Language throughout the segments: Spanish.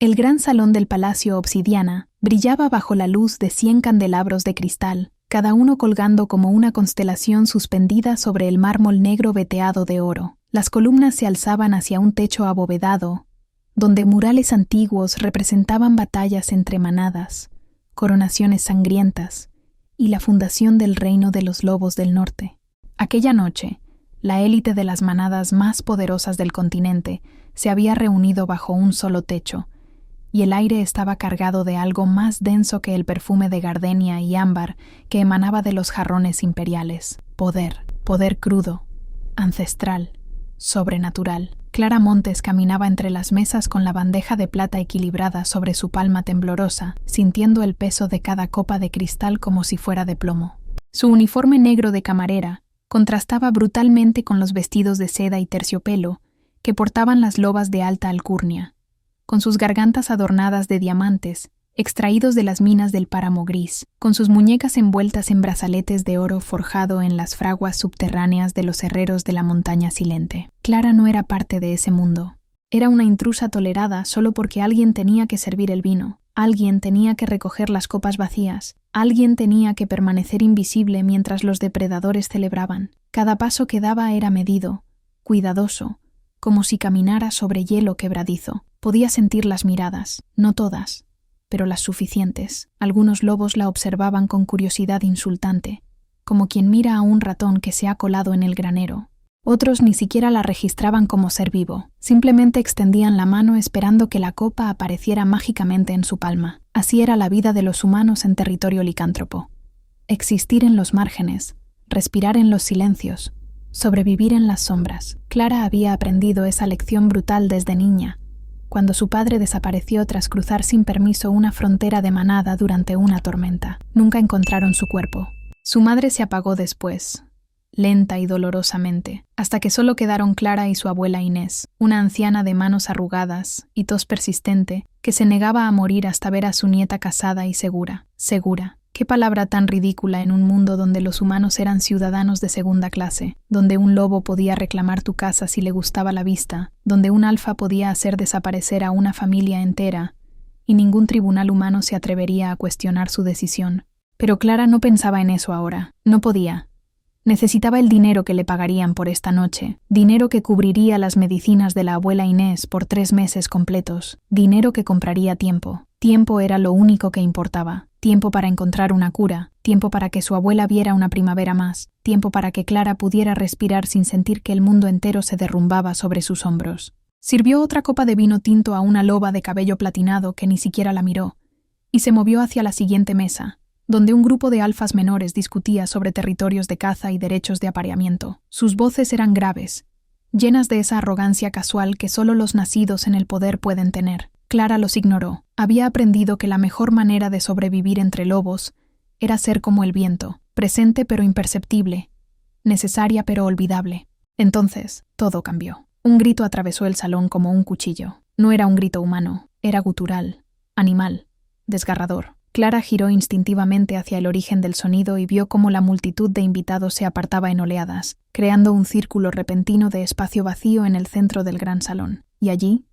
El gran salón del Palacio Obsidiana brillaba bajo la luz de 100 candelabros de cristal, cada uno colgando como una constelación suspendida sobre el mármol negro veteado de oro. Las columnas se alzaban hacia un techo abovedado, donde murales antiguos representaban batallas entre manadas, coronaciones sangrientas y la fundación del reino de los lobos del norte. Aquella noche, la élite de las manadas más poderosas del continente se había reunido bajo un solo techo, y el aire estaba cargado de algo más denso que el perfume de gardenia y ámbar que emanaba de los jarrones imperiales. Poder crudo, ancestral, sobrenatural. Clara Montes caminaba entre las mesas con la bandeja de plata equilibrada sobre su palma temblorosa, sintiendo el peso de cada copa de cristal como si fuera de plomo. Su uniforme negro de camarera contrastaba brutalmente con los vestidos de seda y terciopelo que portaban las lobas de alta alcurnia, con sus gargantas adornadas de diamantes, extraídos de las minas del páramo gris, con sus muñecas envueltas en brazaletes de oro forjado en las fraguas subterráneas de los herreros de la montaña silente. Clara no era parte de ese mundo. Era una intrusa tolerada solo porque alguien tenía que servir el vino, alguien tenía que recoger las copas vacías, alguien tenía que permanecer invisible mientras los depredadores celebraban. Cada paso que daba era medido, cuidadoso, como si caminara sobre hielo quebradizo. Podía sentir las miradas, no todas, pero las suficientes. Algunos lobos la observaban con curiosidad insultante, como quien mira a un ratón que se ha colado en el granero. Otros ni siquiera la registraban como ser vivo, simplemente extendían la mano esperando que la copa apareciera mágicamente en su palma. Así era la vida de los humanos en territorio licántropo. Existir en los márgenes, respirar en los silencios, sobrevivir en las sombras. Clara había aprendido esa lección brutal desde niña, cuando su padre desapareció tras cruzar sin permiso una frontera de manada durante una tormenta. Nunca encontraron su cuerpo. Su madre se apagó después, lenta y dolorosamente, hasta que solo quedaron Clara y su abuela Inés, una anciana de manos arrugadas y tos persistente que se negaba a morir hasta ver a su nieta casada y segura. Segura. Qué palabra tan ridícula en un mundo donde los humanos eran ciudadanos de segunda clase, donde un lobo podía reclamar tu casa si le gustaba la vista, donde un alfa podía hacer desaparecer a una familia entera, y ningún tribunal humano se atrevería a cuestionar su decisión. Pero Clara no pensaba en eso ahora. No podía. Necesitaba el dinero que le pagarían por esta noche, dinero que cubriría las medicinas de la abuela Inés por 3 meses completos, dinero que compraría tiempo. Tiempo era lo único que importaba. Tiempo para encontrar una cura, tiempo para que su abuela viera una primavera más, tiempo para que Clara pudiera respirar sin sentir que el mundo entero se derrumbaba sobre sus hombros. Sirvió otra copa de vino tinto a una loba de cabello platinado que ni siquiera la miró, y se movió hacia la siguiente mesa, donde un grupo de alfas menores discutía sobre territorios de caza y derechos de apareamiento. Sus voces eran graves, llenas de esa arrogancia casual que solo los nacidos en el poder pueden tener. Clara los ignoró. Había aprendido que la mejor manera de sobrevivir entre lobos era ser como el viento, presente pero imperceptible, necesaria pero olvidable. Entonces, todo cambió. Un grito atravesó el salón como un cuchillo. No era un grito humano, era gutural, animal, desgarrador. Clara giró instintivamente hacia el origen del sonido y vio cómo la multitud de invitados se apartaba en oleadas, creando un círculo repentino de espacio vacío en el centro del gran salón. Y allí,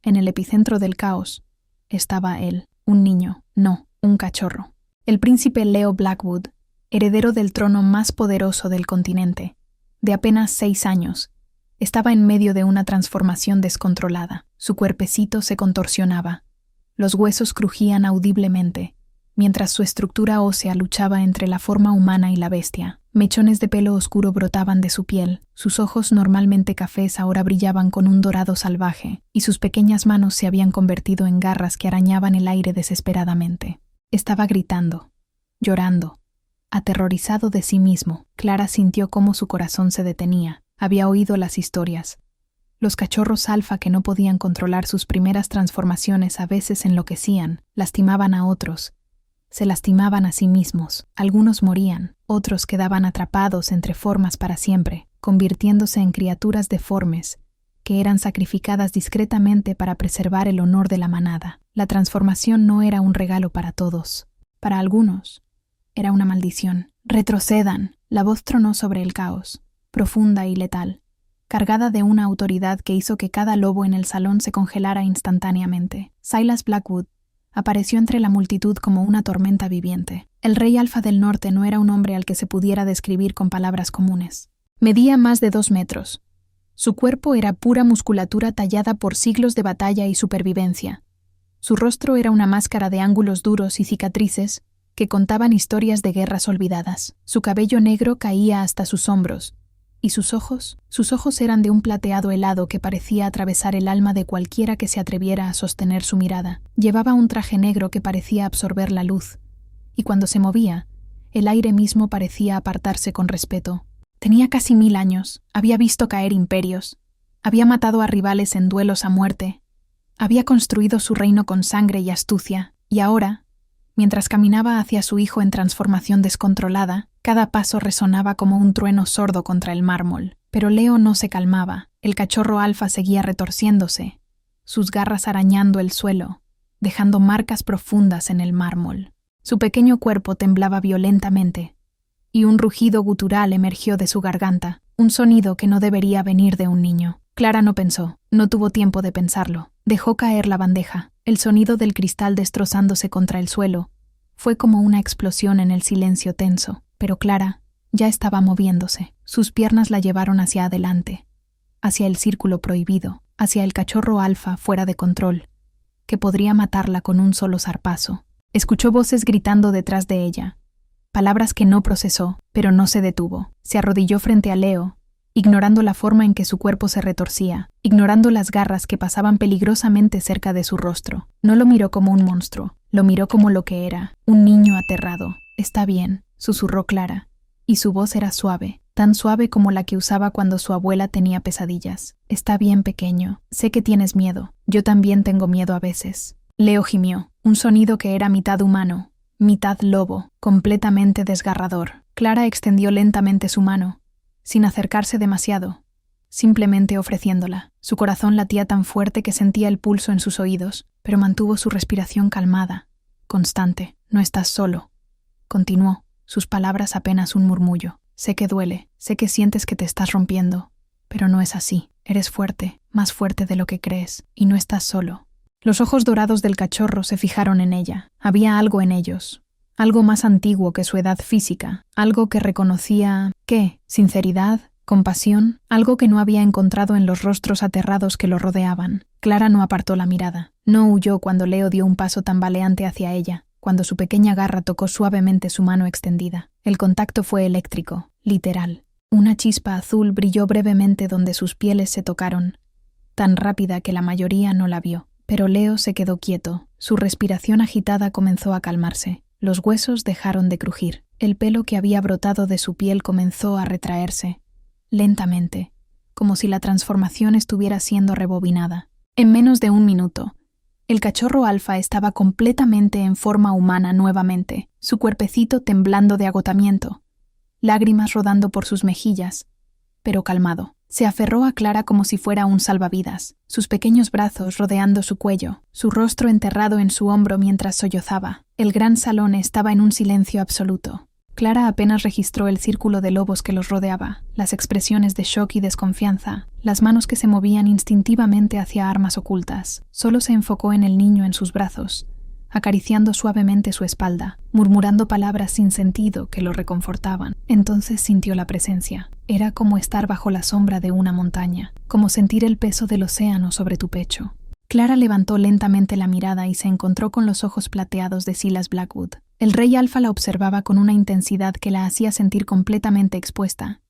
en el epicentro del caos, estaba él, un niño, no, un cachorro. El príncipe Leo Blackwood, heredero del trono más poderoso del continente, de apenas 6 años, estaba en medio de una transformación descontrolada. Su cuerpecito se contorsionaba, los huesos crujían audiblemente, mientras su estructura ósea luchaba entre la forma humana y la bestia. Mechones de pelo oscuro brotaban de su piel, sus ojos normalmente cafés ahora brillaban con un dorado salvaje, y sus pequeñas manos se habían convertido en garras que arañaban el aire desesperadamente. Estaba gritando, llorando, aterrorizado de sí mismo. Clara sintió cómo su corazón se detenía. Había oído las historias. Los cachorros alfa que no podían controlar sus primeras transformaciones a veces enloquecían, lastimaban a otros, se lastimaban a sí mismos. Algunos morían, otros quedaban atrapados entre formas para siempre, convirtiéndose en criaturas deformes que eran sacrificadas discretamente para preservar el honor de la manada. La transformación no era un regalo para todos. Para algunos, era una maldición. «Retrocedan», la voz tronó sobre el caos, profunda y letal. cargada de una autoridad que hizo que cada lobo en el salón se congelara instantáneamente. Silas Blackwood apareció entre la multitud como una tormenta viviente. El rey alfa del norte no era un hombre al que se pudiera describir con palabras comunes. Medía más de 2 metros. Su cuerpo era pura musculatura tallada por siglos de batalla y supervivencia. Su rostro era una máscara de ángulos duros y cicatrices que contaban historias de guerras olvidadas. Su cabello negro caía hasta sus hombros, y sus ojos eran de un plateado helado que parecía atravesar el alma de cualquiera que se atreviera a sostener su mirada. Llevaba un traje negro que parecía absorber la luz, y cuando se movía, el aire mismo parecía apartarse con respeto. Tenía casi 1000 años, había visto caer imperios, había matado a rivales en duelos a muerte, había construido su reino con sangre y astucia, y ahora, mientras caminaba hacia su hijo en transformación descontrolada, cada paso resonaba como un trueno sordo contra el mármol. Pero Leo no se calmaba. El cachorro alfa seguía retorciéndose, sus garras arañando el suelo, dejando marcas profundas en el mármol. Su pequeño cuerpo temblaba violentamente, y un rugido gutural emergió de su garganta, un sonido que no debería venir de un niño. Clara no pensó, no tuvo tiempo de pensarlo. Dejó caer la bandeja. El sonido del cristal destrozándose contra el suelo fue como una explosión en el silencio tenso. Pero Clara ya estaba moviéndose. Sus piernas la llevaron hacia adelante, hacia el círculo prohibido, hacia el cachorro alfa fuera de control, que podría matarla con un solo zarpazo. Escuchó voces gritando detrás de ella, palabras que no procesó, pero no se detuvo. Se arrodilló frente a Leo, ignorando la forma en que su cuerpo se retorcía, ignorando las garras que pasaban peligrosamente cerca de su rostro. No lo miró como un monstruo, lo miró como lo que era, un niño aterrado. «Está bien», susurró Clara, y su voz era suave, tan suave como la que usaba cuando su abuela tenía pesadillas. «Está bien, pequeño. Sé que tienes miedo. Yo también tengo miedo a veces». Leo gimió, un sonido que era mitad humano, mitad lobo, completamente desgarrador. Clara extendió lentamente su mano, sin acercarse demasiado, simplemente ofreciéndola. Su corazón latía tan fuerte que sentía el pulso en sus oídos, pero mantuvo su respiración calmada, constante. «No estás solo», continuó, sus palabras apenas un murmullo. «Sé que duele, sé que sientes que te estás rompiendo, pero no es así. Eres fuerte, más fuerte de lo que crees, y no estás solo». Los ojos dorados del cachorro se fijaron en ella. Había algo en ellos, algo más antiguo que su edad física, algo que reconocía, ¿qué? Sinceridad, compasión, algo que no había encontrado en los rostros aterrados que lo rodeaban. Clara no apartó la mirada. No huyó cuando Leo dio un paso tambaleante hacia ella, cuando su pequeña garra tocó suavemente su mano extendida. El contacto fue eléctrico, literal. Una chispa azul brilló brevemente donde sus pieles se tocaron, tan rápida que la mayoría no la vio. Pero Leo se quedó quieto. Su respiración agitada comenzó a calmarse. Los huesos dejaron de crujir. El pelo que había brotado de su piel comenzó a retraerse, lentamente, como si la transformación estuviera siendo rebobinada. En menos de 1 minuto, el cachorro alfa estaba completamente en forma humana nuevamente, su cuerpecito temblando de agotamiento, lágrimas rodando por sus mejillas, pero calmado. Se aferró a Clara como si fuera un salvavidas, sus pequeños brazos rodeando su cuello, su rostro enterrado en su hombro mientras sollozaba. El gran salón estaba en un silencio absoluto. Clara apenas registró el círculo de lobos que los rodeaba, las expresiones de shock y desconfianza, las manos que se movían instintivamente hacia armas ocultas. Solo se enfocó en el niño en sus brazos, acariciando suavemente su espalda, murmurando palabras sin sentido que lo reconfortaban. Entonces sintió la presencia. Era como estar bajo la sombra de una montaña, como sentir el peso del océano sobre tu pecho. Clara levantó lentamente la mirada y se encontró con los ojos plateados de Silas Blackwood. El rey alfa la observaba con una intensidad que la hacía sentir completamente expuesta,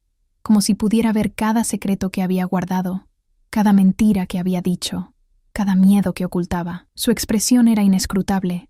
como si pudiera ver cada secreto que había guardado, cada mentira que había dicho, cada miedo que ocultaba. Su expresión era inescrutable,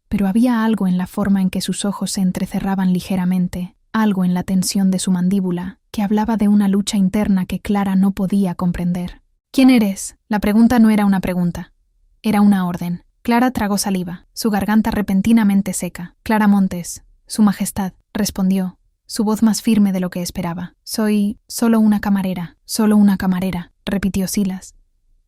pero había algo en la forma en que sus ojos se entrecerraban ligeramente, algo en la tensión de su mandíbula, que hablaba de una lucha interna que Clara no podía comprender. «¿Quién eres?». La pregunta no era una pregunta, era una orden. Clara tragó saliva, su garganta repentinamente seca. «Clara Montes, Su Majestad», respondió, su voz más firme de lo que esperaba. «Soy solo una camarera», repitió Silas.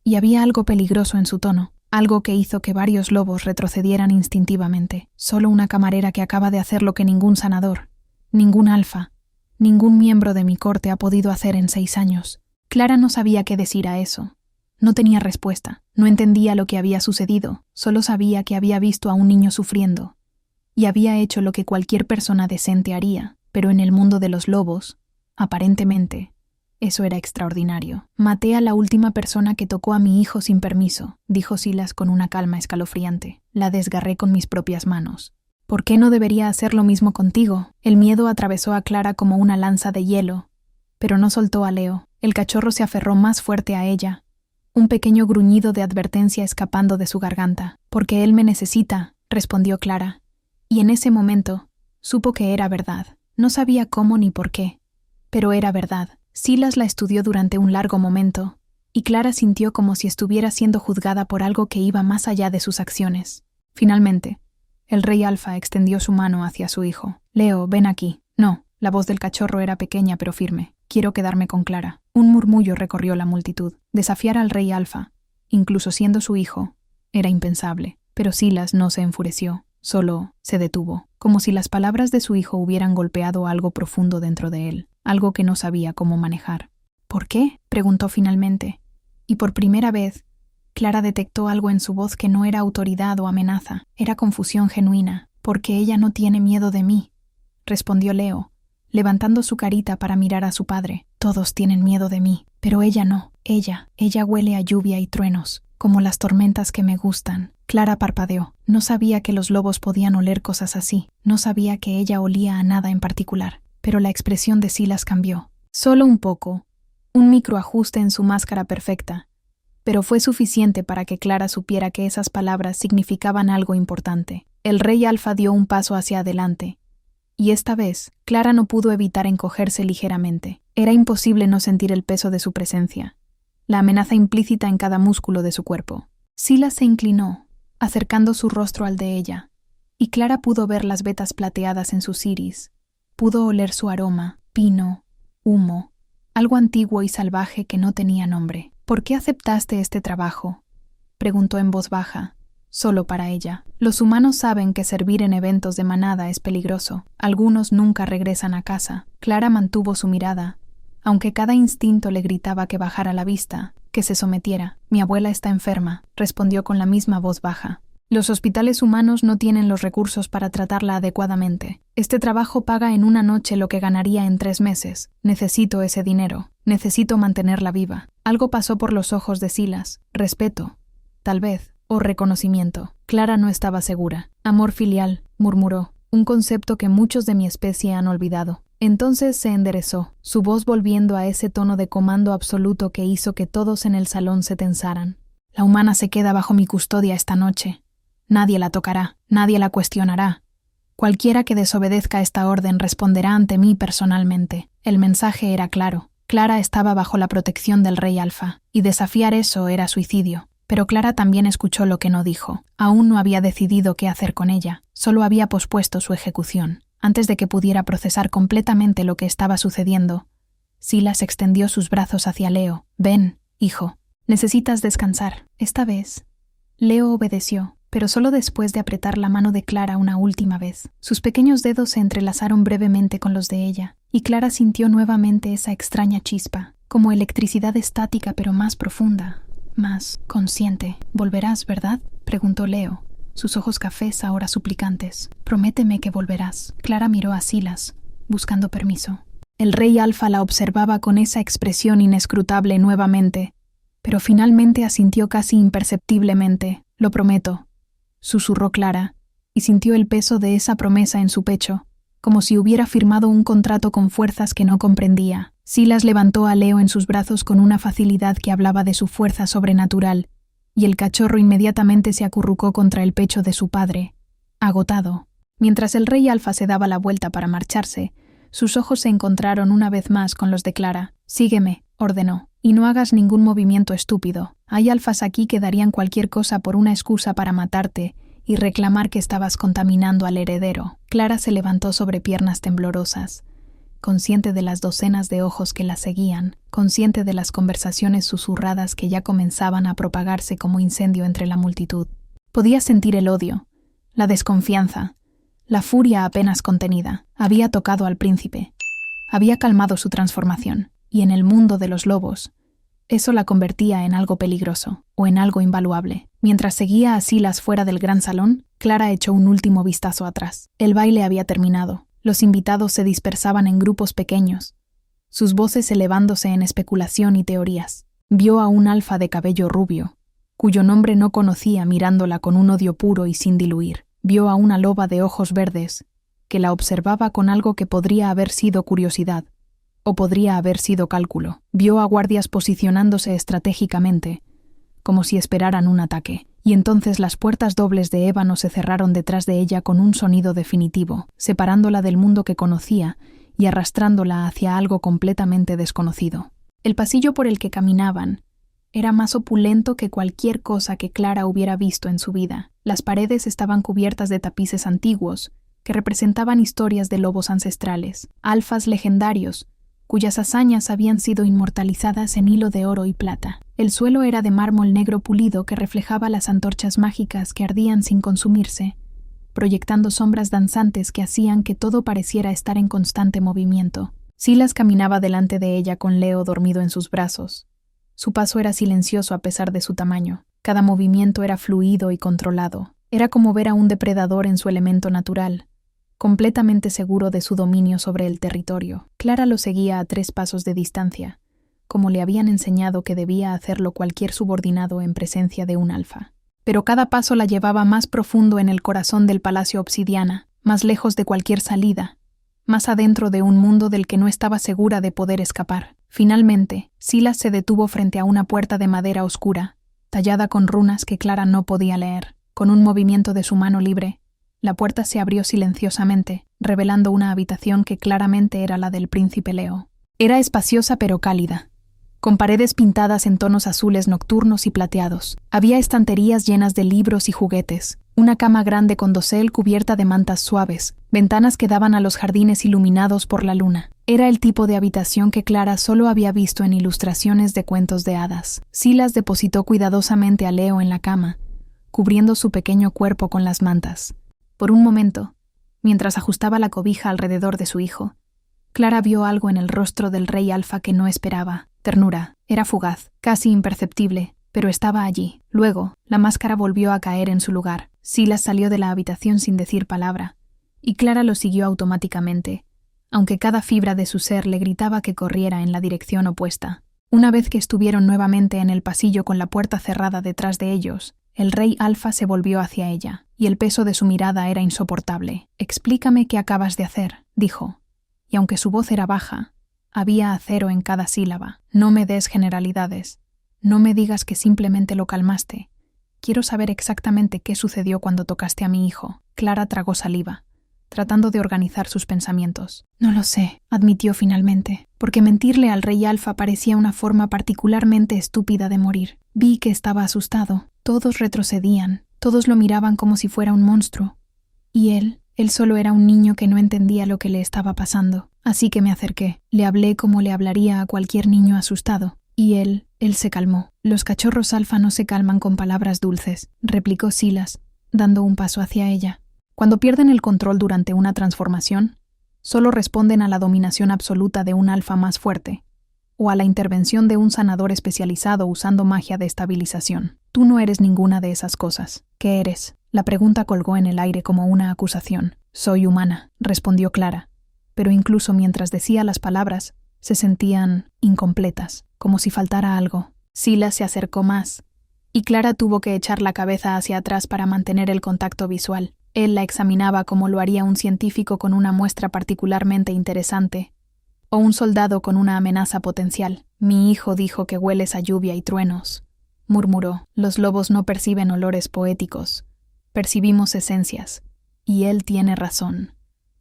Y había algo peligroso en su tono, algo que hizo que varios lobos retrocedieran instintivamente. «Solo una camarera que acaba de hacer lo que ningún sanador, ningún alfa, ningún miembro de mi corte ha podido hacer en 6 años. Clara no sabía qué decir a eso. No tenía respuesta, no entendía lo que había sucedido, solo sabía que había visto a un niño sufriendo. Y había hecho lo que cualquier persona decente haría, pero en el mundo de los lobos, aparentemente, eso era extraordinario. Maté a la última persona que tocó a mi hijo sin permiso, dijo Silas con una calma escalofriante. La desgarré con mis propias manos. ¿Por qué no debería hacer lo mismo contigo? El miedo atravesó a Clara como una lanza de hielo, pero no soltó a Leo. El cachorro se aferró más fuerte a ella, un pequeño gruñido de advertencia escapando de su garganta. «Porque él me necesita», respondió Clara, y en ese momento supo que era verdad. No sabía cómo ni por qué, pero era verdad. Silas la estudió durante un largo momento, y Clara sintió como si estuviera siendo juzgada por algo que iba más allá de sus acciones. Finalmente, el rey Alfa extendió su mano hacia su hijo. «Leo, ven aquí». «No». La voz del cachorro era pequeña pero firme. «Quiero quedarme con Clara». Un murmullo recorrió la multitud. Desafiar al rey Alfa, incluso siendo su hijo, era impensable. Pero Silas no se enfureció, solo se detuvo, como si las palabras de su hijo hubieran golpeado algo profundo dentro de él, algo que no sabía cómo manejar. «¿Por qué?», preguntó finalmente, y por primera vez, Clara detectó algo en su voz que no era autoridad o amenaza, era confusión genuina. «Porque ella no tiene miedo de mí», respondió Leo, levantando su carita para mirar a su padre. «Todos tienen miedo de mí, pero ella no. Ella huele a lluvia y truenos, como las tormentas que me gustan». Clara parpadeó. No sabía que los lobos podían oler cosas así. No sabía que ella olía a nada en particular. Pero la expresión de Silas cambió. Solo un poco. Un microajuste en su máscara perfecta. Pero fue suficiente para que Clara supiera que esas palabras significaban algo importante. El rey Alfa dio un paso hacia adelante. Y esta vez, Clara no pudo evitar encogerse ligeramente. Era imposible no sentir el peso de su presencia, la amenaza implícita en cada músculo de su cuerpo. Silas se inclinó, acercando su rostro al de ella, y Clara pudo ver las vetas plateadas en sus iris. Pudo oler su aroma, pino, humo, algo antiguo y salvaje que no tenía nombre. «¿Por qué aceptaste este trabajo?», preguntó en voz baja, solo para ella. «Los humanos saben que servir en eventos de manada es peligroso. Algunos nunca regresan a casa». Clara mantuvo su mirada, aunque cada instinto le gritaba que bajara la vista, que se sometiera. «Mi abuela está enferma», respondió con la misma voz baja. «Los hospitales humanos no tienen los recursos para tratarla adecuadamente. Este trabajo paga en una noche lo que ganaría en 3 meses. Necesito ese dinero. Necesito mantenerla viva». Algo pasó por los ojos de Silas. Respeto, tal vez, o reconocimiento. Clara no estaba segura. «Amor filial», murmuró, un concepto que muchos de mi especie han olvidado. Entonces se enderezó, su voz volviendo a ese tono de comando absoluto que hizo que todos en el salón se tensaran. «La humana se queda bajo mi custodia esta noche. Nadie la tocará, nadie la cuestionará. Cualquiera que desobedezca esta orden responderá ante mí personalmente». El mensaje era claro. Clara estaba bajo la protección del rey Alfa, y desafiar eso era suicidio. Pero Clara también escuchó lo que no dijo. Aún no había decidido qué hacer con ella, solo había pospuesto su ejecución. Antes de que pudiera procesar completamente lo que estaba sucediendo, Silas extendió sus brazos hacia Leo. «Ven, hijo. Necesitas descansar». Esta vez, Leo obedeció, pero solo después de apretar la mano de Clara una última vez. Sus pequeños dedos se entrelazaron brevemente con los de ella, y Clara sintió nuevamente esa extraña chispa, como electricidad estática pero más profunda, más consciente. «Volverás, ¿verdad?», preguntó Leo, sus ojos cafés ahora suplicantes. «Prométeme que volverás». Clara miró a Silas, buscando permiso. El rey Alfa la observaba con esa expresión inescrutable nuevamente, pero finalmente asintió casi imperceptiblemente. «Lo prometo», susurró Clara, y sintió el peso de esa promesa en su pecho, como si hubiera firmado un contrato con fuerzas que no comprendía. Silas levantó a Leo en sus brazos con una facilidad que hablaba de su fuerza sobrenatural, y el cachorro inmediatamente se acurrucó contra el pecho de su padre, agotado. Mientras el rey Alfa se daba la vuelta para marcharse, sus ojos se encontraron una vez más con los de Clara. «Sígueme», ordenó, «y no hagas ningún movimiento estúpido. Hay alfas aquí que darían cualquier cosa por una excusa para matarte y reclamar que estabas contaminando al heredero». Clara se levantó sobre piernas temblorosas, consciente de las docenas de ojos que la seguían, consciente de las conversaciones susurradas que ya comenzaban a propagarse como incendio entre la multitud. Podía sentir el odio, la desconfianza, la furia apenas contenida. Había tocado al príncipe, había calmado su transformación, y en el mundo de los lobos, eso la convertía en algo peligroso o en algo invaluable. Mientras seguía a Silas fuera del gran salón, Clara echó un último vistazo atrás. El baile había terminado. Los invitados se dispersaban en grupos pequeños, sus voces elevándose en especulación y teorías. Vio a un alfa de cabello rubio, cuyo nombre no conocía, mirándola con un odio puro y sin diluir. Vio a una loba de ojos verdes, que la observaba con algo que podría haber sido curiosidad, o podría haber sido cálculo. Vio a guardias posicionándose estratégicamente, como si esperaran un ataque, y entonces las puertas dobles de ébano se cerraron detrás de ella con un sonido definitivo, separándola del mundo que conocía y arrastrándola hacia algo completamente desconocido. El pasillo por el que caminaban era más opulento que cualquier cosa que Clara hubiera visto en su vida. Las paredes estaban cubiertas de tapices antiguos que representaban historias de lobos ancestrales, alfas legendarios, cuyas hazañas habían sido inmortalizadas en hilo de oro y plata. El suelo era de mármol negro pulido que reflejaba las antorchas mágicas que ardían sin consumirse, proyectando sombras danzantes que hacían que todo pareciera estar en constante movimiento. Silas caminaba delante de ella con Leo dormido en sus brazos. Su paso era silencioso a pesar de su tamaño. Cada movimiento era fluido y controlado. Era como ver a un depredador en su elemento natural, completamente seguro de su dominio sobre el territorio. Clara lo seguía a 3 pasos de distancia, como le habían enseñado que debía hacerlo cualquier subordinado en presencia de un alfa. Pero cada paso la llevaba más profundo en el corazón del Palacio Obsidiana, más lejos de cualquier salida, más adentro de un mundo del que no estaba segura de poder escapar. Finalmente, Silas se detuvo frente a una puerta de madera oscura, tallada con runas que Clara no podía leer. Con un movimiento de su mano libre, la puerta se abrió silenciosamente, revelando una habitación que claramente era la del príncipe Leo. Era espaciosa pero cálida, con paredes pintadas en tonos azules nocturnos y plateados. Había estanterías llenas de libros y juguetes, una cama grande con dosel cubierta de mantas suaves, ventanas que daban a los jardines iluminados por la luna. Era el tipo de habitación que Clara solo había visto en ilustraciones de cuentos de hadas. Silas depositó cuidadosamente a Leo en la cama, cubriendo su pequeño cuerpo con las mantas. Por un momento, mientras ajustaba la cobija alrededor de su hijo, Clara vio algo en el rostro del rey alfa que no esperaba. Ternura. Era fugaz, casi imperceptible, pero estaba allí. Luego, la máscara volvió a caer en su lugar. Silas salió de la habitación sin decir palabra, y Clara lo siguió automáticamente, aunque cada fibra de su ser le gritaba que corriera en la dirección opuesta. Una vez que estuvieron nuevamente en el pasillo con la puerta cerrada detrás de ellos, el rey alfa se volvió hacia ella, y el peso de su mirada era insoportable. «Explícame qué acabas de hacer», dijo, y aunque su voz era baja, había acero en cada sílaba. «No me des generalidades. No me digas que simplemente lo calmaste. Quiero saber exactamente qué sucedió cuando tocaste a mi hijo». Clara tragó saliva, tratando de organizar sus pensamientos. «No lo sé», admitió finalmente, porque mentirle al rey alfa parecía una forma particularmente estúpida de morir. Vi que estaba asustado. Todos retrocedían. Todos lo miraban como si fuera un monstruo. Y él solo era un niño que no entendía lo que le estaba pasando. Así que me acerqué. Le hablé como le hablaría a cualquier niño asustado. Y él se calmó. «Los cachorros alfa no se calman con palabras dulces», replicó Silas, dando un paso hacia ella. «Cuando pierden el control durante una transformación, solo responden a la dominación absoluta de un alfa más fuerte, o a la intervención de un sanador especializado usando magia de estabilización. Tú no eres ninguna de esas cosas. ¿Qué eres?». La pregunta colgó en el aire como una acusación. «Soy humana», respondió Clara, pero incluso mientras decía las palabras, se sentían incompletas, como si faltara algo. Silas se acercó más, y Clara tuvo que echar la cabeza hacia atrás para mantener el contacto visual. Él la examinaba como lo haría un científico con una muestra particularmente interesante, o un soldado con una amenaza potencial. «Mi hijo dijo que hueles a lluvia y truenos», murmuró. «Los lobos no perciben olores poéticos. Percibimos esencias. Y él tiene razón.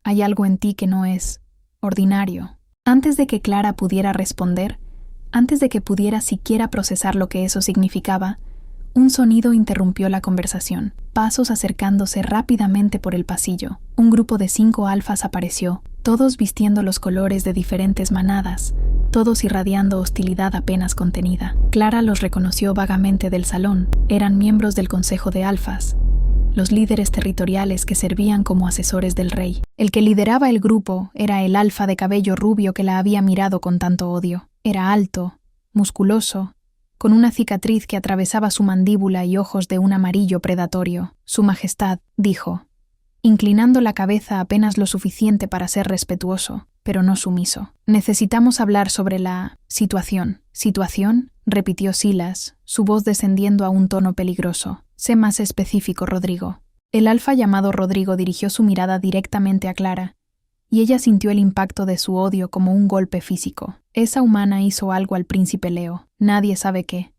Hay algo en ti que no es ordinario». Antes de que Clara pudiera responder, antes de que pudiera siquiera procesar lo que eso significaba, un sonido interrumpió la conversación. Pasos acercándose rápidamente por el pasillo. Un grupo de 5 alfas apareció, todos vistiendo los colores de diferentes manadas, todos irradiando hostilidad apenas contenida. Clara los reconoció vagamente del salón. Eran miembros del Consejo de Alfas, los líderes territoriales que servían como asesores del rey. El que lideraba el grupo era el alfa de cabello rubio que la había mirado con tanto odio. Era alto, musculoso, con una cicatriz que atravesaba su mandíbula y ojos de un amarillo predatorio. Su Majestad, dijo, inclinando la cabeza apenas lo suficiente para ser respetuoso, pero no sumiso. Necesitamos hablar sobre la situación. ¿Situación?, repitió Silas, su voz descendiendo a un tono peligroso. Sé más específico, Rodrigo. El alfa llamado Rodrigo dirigió su mirada directamente a Clara, y ella sintió el impacto de su odio como un golpe físico. Esa humana hizo algo al príncipe Leo. Nadie sabe qué.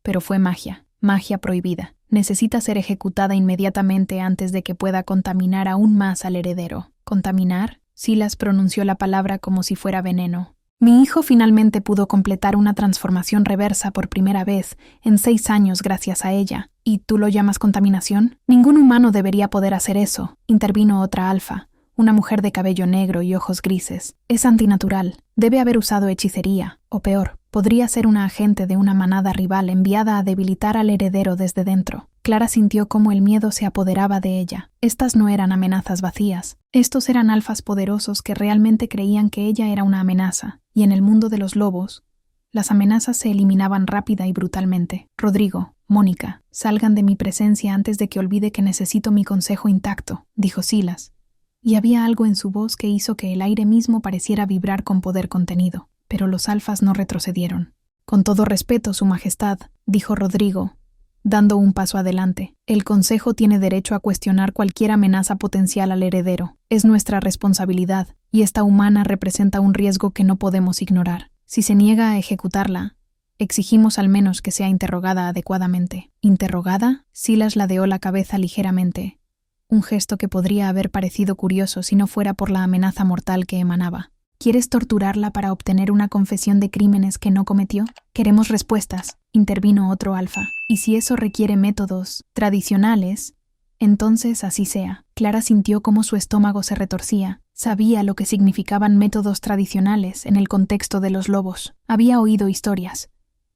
Pero fue magia, magia prohibida. Necesita ser ejecutada inmediatamente antes de que pueda contaminar aún más al heredero. ¿Contaminar? Silas pronunció la palabra como si fuera veneno. Mi hijo finalmente pudo completar una transformación reversa por primera vez en 6 años gracias a ella. ¿Y tú lo llamas contaminación? Ningún humano debería poder hacer eso, intervino otra alfa, una mujer de cabello negro y ojos grises. Es antinatural. Debe haber usado hechicería, o peor, podría ser una agente de una manada rival enviada a debilitar al heredero desde dentro. Clara sintió cómo el miedo se apoderaba de ella. Estas no eran amenazas vacías. Estos eran alfas poderosos que realmente creían que ella era una amenaza, y en el mundo de los lobos, las amenazas se eliminaban rápida y brutalmente. Rodrigo, Mónica, salgan de mi presencia antes de que olvide que necesito mi consejo intacto, dijo Silas, y había algo en su voz que hizo que el aire mismo pareciera vibrar con poder contenido. Pero los alfas no retrocedieron. Con todo respeto, Su Majestad, dijo Rodrigo, dando un paso adelante. El Consejo tiene derecho a cuestionar cualquier amenaza potencial al heredero. Es nuestra responsabilidad, y esta humana representa un riesgo que no podemos ignorar. Si se niega a ejecutarla, exigimos al menos que sea interrogada adecuadamente. ¿Interrogada? Silas ladeó la cabeza ligeramente, un gesto que podría haber parecido curioso si no fuera por la amenaza mortal que emanaba. ¿Quieres torturarla para obtener una confesión de crímenes que no cometió? Queremos respuestas, intervino otro alfa. Y si eso requiere métodos tradicionales, entonces así sea. Clara sintió cómo su estómago se retorcía. Sabía lo que significaban métodos tradicionales en el contexto de los lobos. Había oído historias.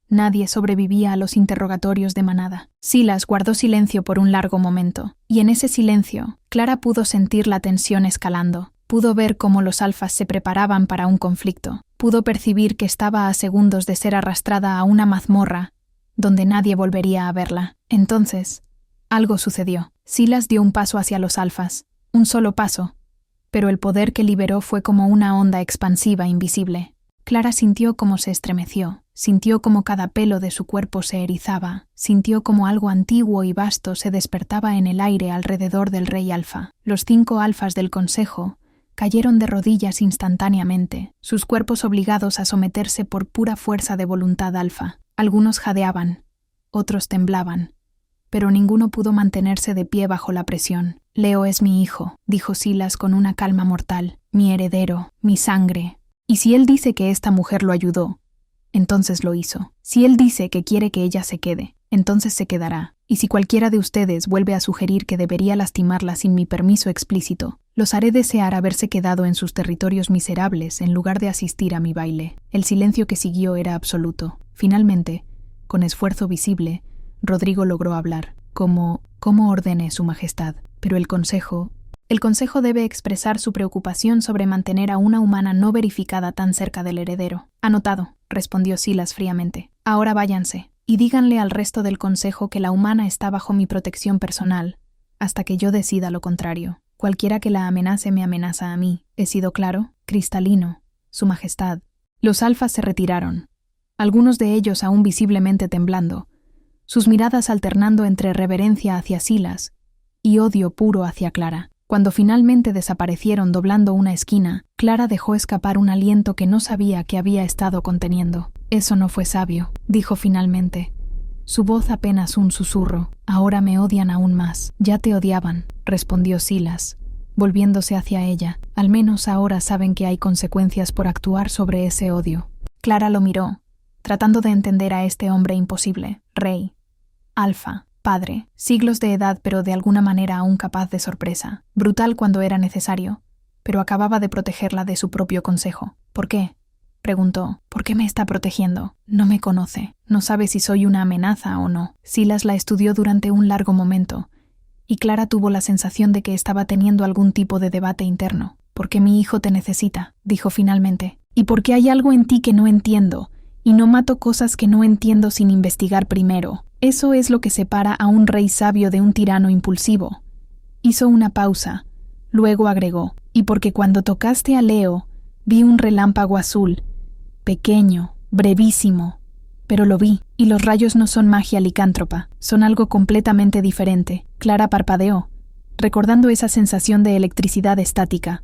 Nadie sobrevivía a los interrogatorios de manada. Silas guardó silencio por un largo momento, y en ese silencio, Clara pudo sentir la tensión escalando. Pudo ver cómo los alfas se preparaban para un conflicto. Pudo percibir que estaba a segundos de ser arrastrada a una mazmorra, donde nadie volvería a verla. Entonces, algo sucedió. Silas dio un paso hacia los alfas, un solo paso, pero el poder que liberó fue como una onda expansiva invisible. Clara sintió cómo se estremeció, sintió cómo cada pelo de su cuerpo se erizaba, sintió cómo algo antiguo y vasto se despertaba en el aire alrededor del rey alfa. Los 5 alfas del consejo cayeron de rodillas instantáneamente, sus cuerpos obligados a someterse por pura fuerza de voluntad alfa. Algunos jadeaban, otros temblaban, pero ninguno pudo mantenerse de pie bajo la presión. Leo es mi hijo, dijo Silas con una calma mortal, mi heredero, mi sangre. Y si él dice que esta mujer lo ayudó, entonces lo hizo. Si él dice que quiere que ella se quede, entonces se quedará. Y si cualquiera de ustedes vuelve a sugerir que debería lastimarla sin mi permiso explícito, los haré desear haberse quedado en sus territorios miserables en lugar de asistir a mi baile. El silencio que siguió era absoluto. Finalmente, con esfuerzo visible, Rodrigo logró hablar. ¿Cómo ordene Su Majestad? Pero el Consejo debe expresar su preocupación sobre mantener a una humana no verificada tan cerca del heredero. Anotado, respondió Silas fríamente. Ahora váyanse, y díganle al resto del Consejo que la humana está bajo mi protección personal, hasta que yo decida lo contrario. Cualquiera que la amenace me amenaza a mí. ¿He sido claro? Cristalino, Su Majestad. Los alfas se retiraron, algunos de ellos aún visiblemente temblando, sus miradas alternando entre reverencia hacia Silas y odio puro hacia Clara. Cuando finalmente desaparecieron doblando una esquina, Clara dejó escapar un aliento que no sabía que había estado conteniendo. Eso no fue sabio, dijo finalmente. Su voz apenas un susurro. Ahora me odian aún más. Ya te odiaban, respondió Silas, volviéndose hacia ella. Al menos ahora saben que hay consecuencias por actuar sobre ese odio. Clara lo miró, tratando de entender a este hombre imposible. Rey, alfa, padre, siglos de edad pero de alguna manera aún capaz de sorpresa. Brutal cuando era necesario, pero acababa de protegerla de su propio consejo. ¿Por qué? Preguntó. ¿Por qué me está protegiendo? No me conoce. No sabe si soy una amenaza o no. Silas la estudió durante un largo momento, y Clara tuvo la sensación de que estaba teniendo algún tipo de debate interno. «Porque mi hijo te necesita», dijo finalmente. Y porque hay algo en ti que no entiendo, y no mato cosas que no entiendo sin investigar primero. Eso es lo que separa a un rey sabio de un tirano impulsivo. Hizo una pausa, luego agregó, y porque cuando tocaste a Leo, vi un relámpago azul, pequeño, brevísimo, pero lo vi, y los rayos no son magia licántropa, son algo completamente diferente. Clara parpadeó, recordando esa sensación de electricidad estática,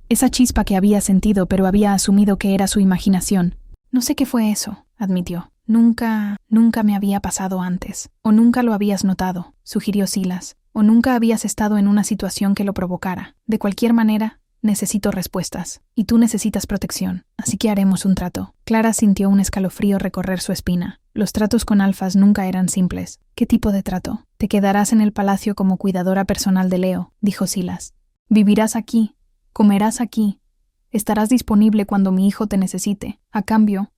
esa chispa que había sentido pero había asumido que era su imaginación. No sé qué fue eso, admitió. Nunca me había pasado antes. O nunca lo habías notado, sugirió Silas. O nunca habías estado en una situación que lo provocara. De cualquier manera, necesito respuestas. Y tú necesitas protección. Así que haremos un trato. Clara sintió un escalofrío recorrer su espina. Los tratos con alfas nunca eran simples. ¿Qué tipo de trato? Te quedarás en el palacio como cuidadora personal de Leo, dijo Silas. Vivirás aquí. Comerás aquí. Estarás disponible cuando mi hijo te necesite. A cambio,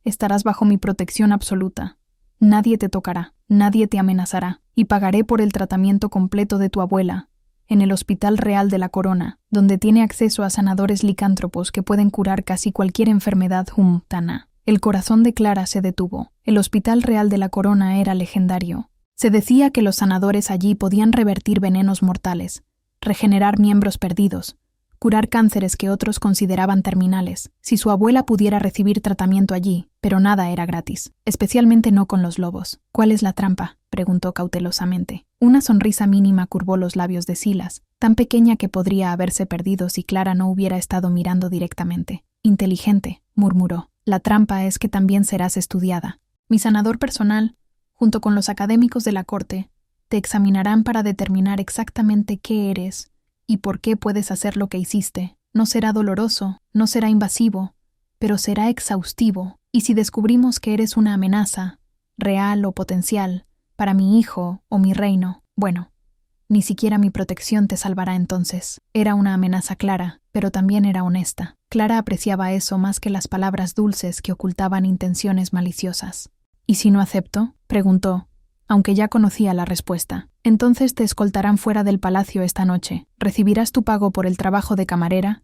estarás bajo mi protección absoluta. Nadie te tocará, nadie te amenazará, y pagaré por el tratamiento completo de tu abuela, en el Hospital Real de la Corona, donde tiene acceso a sanadores licántropos que pueden curar casi cualquier enfermedad humana. El corazón de Clara se detuvo. El Hospital Real de la Corona era legendario. Se decía que los sanadores allí podían revertir venenos mortales, regenerar miembros perdidos, curar cánceres que otros consideraban terminales, si su abuela pudiera recibir tratamiento allí, pero nada era gratis, especialmente no con los lobos. ¿Cuál es la trampa?, preguntó cautelosamente. Una sonrisa mínima curvó los labios de Silas, tan pequeña que podría haberse perdido si Clara no hubiera estado mirando directamente. Inteligente, murmuró. La trampa es que también serás estudiada. Mi sanador personal, junto con los académicos de la corte, te examinarán para determinar exactamente qué eres y por qué puedes hacer lo que hiciste. No será doloroso, no será invasivo, pero será exhaustivo. Y si descubrimos que eres una amenaza, real o potencial, para mi hijo o mi reino, bueno, ni siquiera mi protección te salvará entonces. Era una amenaza clara, pero también era honesta. Clara apreciaba eso más que las palabras dulces que ocultaban intenciones maliciosas. ¿Y si no acepto?, preguntó, aunque ya conocía la respuesta. Entonces te escoltarán fuera del palacio esta noche, recibirás tu pago por el trabajo de camarera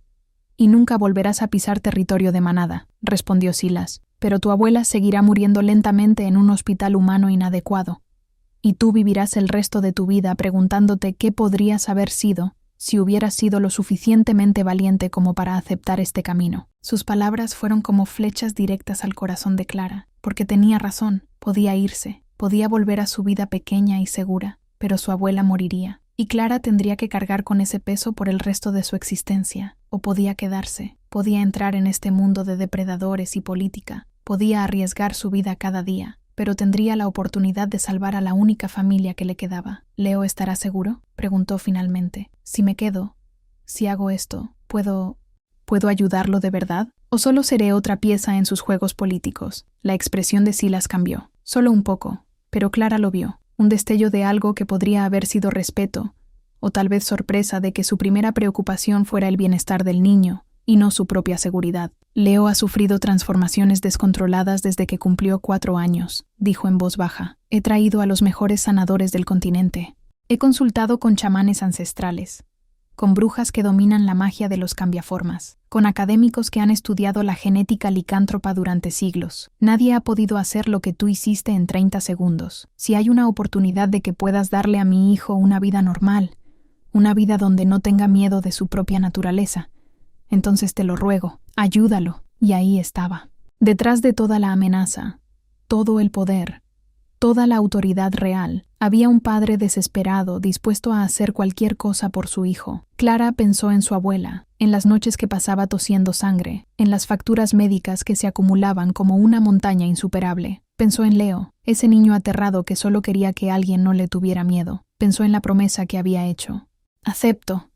y nunca volverás a pisar territorio de manada, respondió Silas. Pero tu abuela seguirá muriendo lentamente en un hospital humano inadecuado, y tú vivirás el resto de tu vida preguntándote qué podrías haber sido si hubieras sido lo suficientemente valiente como para aceptar este camino. Sus palabras fueron como flechas directas al corazón de Clara, porque tenía razón, podía irse, podía volver a su vida pequeña y segura, pero su abuela moriría, y Clara tendría que cargar con ese peso por el resto de su existencia, o podía quedarse, podía entrar en este mundo de depredadores y política, podía arriesgar su vida cada día, pero tendría la oportunidad de salvar a la única familia que le quedaba. ¿Leo estará seguro?, preguntó finalmente. Si me quedo, si hago esto, ¿puedo ayudarlo de verdad? ¿O solo seré otra pieza en sus juegos políticos? La expresión de Silas cambió. Solo un poco, pero Clara lo vio. Un destello de algo que podría haber sido respeto, o tal vez sorpresa de que su primera preocupación fuera el bienestar del niño, y no su propia seguridad. Leo ha sufrido transformaciones descontroladas desde que cumplió 4 años, dijo en voz baja. He traído a los mejores sanadores del continente. He consultado con chamanes ancestrales, con brujas que dominan la magia de los cambiaformas, con académicos que han estudiado la genética licántropa durante siglos. Nadie ha podido hacer lo que tú hiciste en 30 segundos. Si hay una oportunidad de que puedas darle a mi hijo una vida normal, una vida donde no tenga miedo de su propia naturaleza, entonces te lo ruego, ayúdalo. Y ahí estaba. Detrás de toda la amenaza, todo el poder, toda la autoridad real, había un padre desesperado, dispuesto a hacer cualquier cosa por su hijo. Clara pensó en su abuela, en las noches que pasaba tosiendo sangre, en las facturas médicas que se acumulaban como una montaña insuperable. Pensó en Leo, ese niño aterrado que solo quería que alguien no le tuviera miedo. Pensó en la promesa que había hecho. «Acepto»,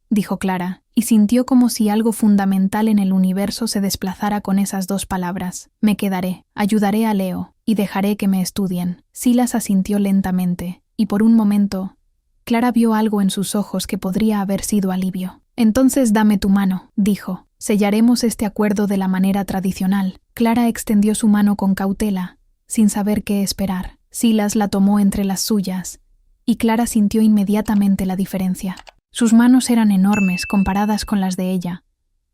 dijo Clara, y sintió como si algo fundamental en el universo se desplazara con esas 2 palabras. Me quedaré, ayudaré a Leo, y dejaré que me estudien. Silas asintió lentamente, y por un momento, Clara vio algo en sus ojos que podría haber sido alivio. Entonces dame tu mano, dijo. Sellaremos este acuerdo de la manera tradicional. Clara extendió su mano con cautela, sin saber qué esperar. Silas la tomó entre las suyas, y Clara sintió inmediatamente la diferencia. Sus manos eran enormes comparadas con las de ella,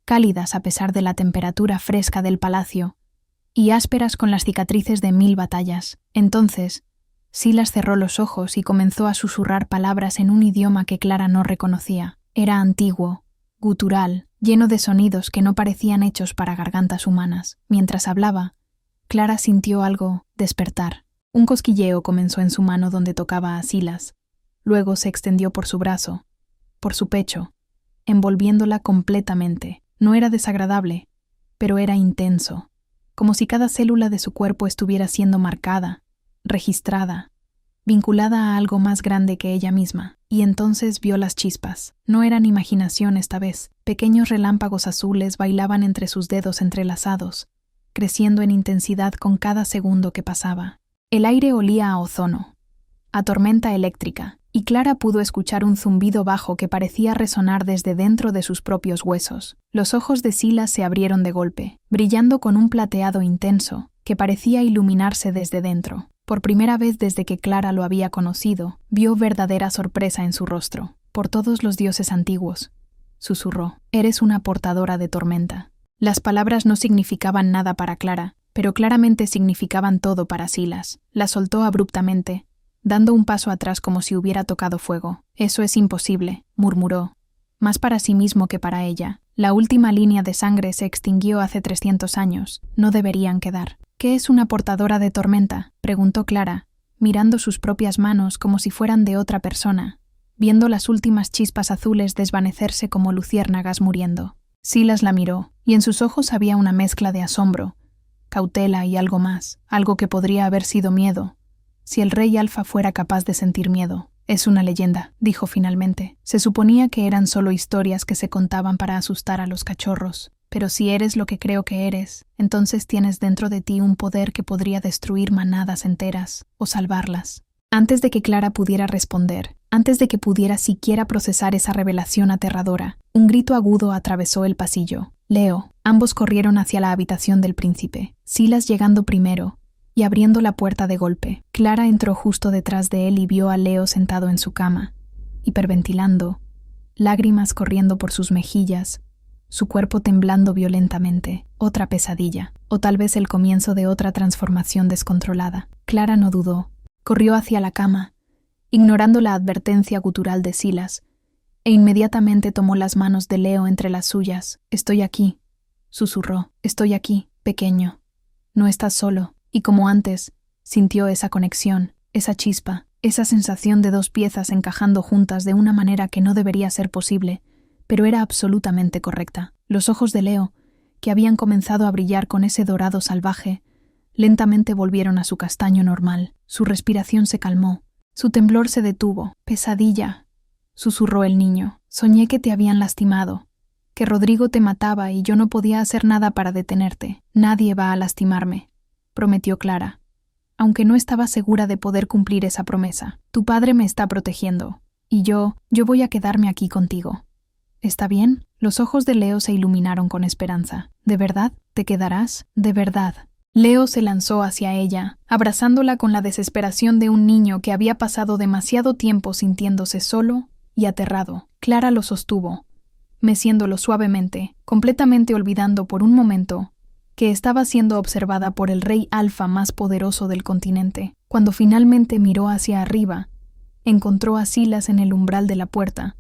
cálidas a pesar de la temperatura fresca del palacio, y ásperas con las cicatrices de 1000 batallas. Entonces, Silas cerró los ojos y comenzó a susurrar palabras en un idioma que Clara no reconocía. Era antiguo, gutural, lleno de sonidos que no parecían hechos para gargantas humanas. Mientras hablaba, Clara sintió algo despertar. Un cosquilleo comenzó en su mano donde tocaba a Silas. Luego se extendió por su brazo, por su pecho, envolviéndola completamente. No era desagradable, pero era intenso, como si cada célula de su cuerpo estuviera siendo marcada, registrada, vinculada a algo más grande que ella misma. Y entonces vio las chispas. No eran imaginación esta vez. Pequeños relámpagos azules bailaban entre sus dedos entrelazados, creciendo en intensidad con cada segundo que pasaba. El aire olía a ozono, a tormenta eléctrica, y Clara pudo escuchar un zumbido bajo que parecía resonar desde dentro de sus propios huesos. Los ojos de Silas se abrieron de golpe, brillando con un plateado intenso que parecía iluminarse desde dentro. Por primera vez desde que Clara lo había conocido, vio verdadera sorpresa en su rostro. «Por todos los dioses antiguos», susurró, «eres una portadora de tormenta». Las palabras no significaban nada para Clara, pero claramente significaban todo para Silas. La soltó abruptamente, dando un paso atrás como si hubiera tocado fuego. «Eso es imposible», murmuró, más para sí mismo que para ella. «La última línea de sangre se extinguió hace 300 años. No deberían quedar». «¿Qué es una portadora de tormenta?», preguntó Clara, mirando sus propias manos como si fueran de otra persona, viendo las últimas chispas azules desvanecerse como luciérnagas muriendo. Silas la miró, y en sus ojos había una mezcla de asombro, cautela y algo más, algo que podría haber sido miedo, si el rey Alfa fuera capaz de sentir miedo. «Es una leyenda», dijo finalmente. «Se suponía que eran solo historias que se contaban para asustar a los cachorros. Pero si eres lo que creo que eres, entonces tienes dentro de ti un poder que podría destruir manadas enteras o salvarlas». Antes de que Clara pudiera responder, antes de que pudiera siquiera procesar esa revelación aterradora, un grito agudo atravesó el pasillo. «Leo». Ambos corrieron hacia la habitación del príncipe, Silas llegando primero y abriendo la puerta de golpe. Clara entró justo detrás de él y vio a Leo sentado en su cama, hiperventilando, lágrimas corriendo por sus mejillas, su cuerpo temblando violentamente. Otra pesadilla, o tal vez el comienzo de otra transformación descontrolada. Clara no dudó. Corrió hacia la cama, ignorando la advertencia gutural de Silas, e inmediatamente tomó las manos de Leo entre las suyas. «Estoy aquí», susurró. «Estoy aquí, pequeño. No estás solo». Y como antes, sintió esa conexión, esa chispa, esa sensación de dos piezas encajando juntas de una manera que no debería ser posible, pero era absolutamente correcta. Los ojos de Leo, que habían comenzado a brillar con ese dorado salvaje, lentamente volvieron a su castaño normal. Su respiración se calmó, su temblor se detuvo. «Pesadilla», susurró el niño. «Soñé que te habían lastimado, que Rodrigo te mataba y yo no podía hacer nada para detenerte». «Nadie va a lastimarme», prometió Clara, aunque no estaba segura de poder cumplir esa promesa. «Tu padre me está protegiendo, y yo voy a quedarme aquí contigo. ¿Está bien?». Los ojos de Leo se iluminaron con esperanza. «¿De verdad? ¿Te quedarás? ¿De verdad?». Leo se lanzó hacia ella, abrazándola con la desesperación de un niño que había pasado demasiado tiempo sintiéndose solo y aterrado. Clara lo sostuvo, meciéndolo suavemente, completamente olvidando por un momento que estaba siendo observada por el rey Alfa más poderoso del continente. Cuando finalmente miró hacia arriba, encontró a Silas en el umbral de la puerta,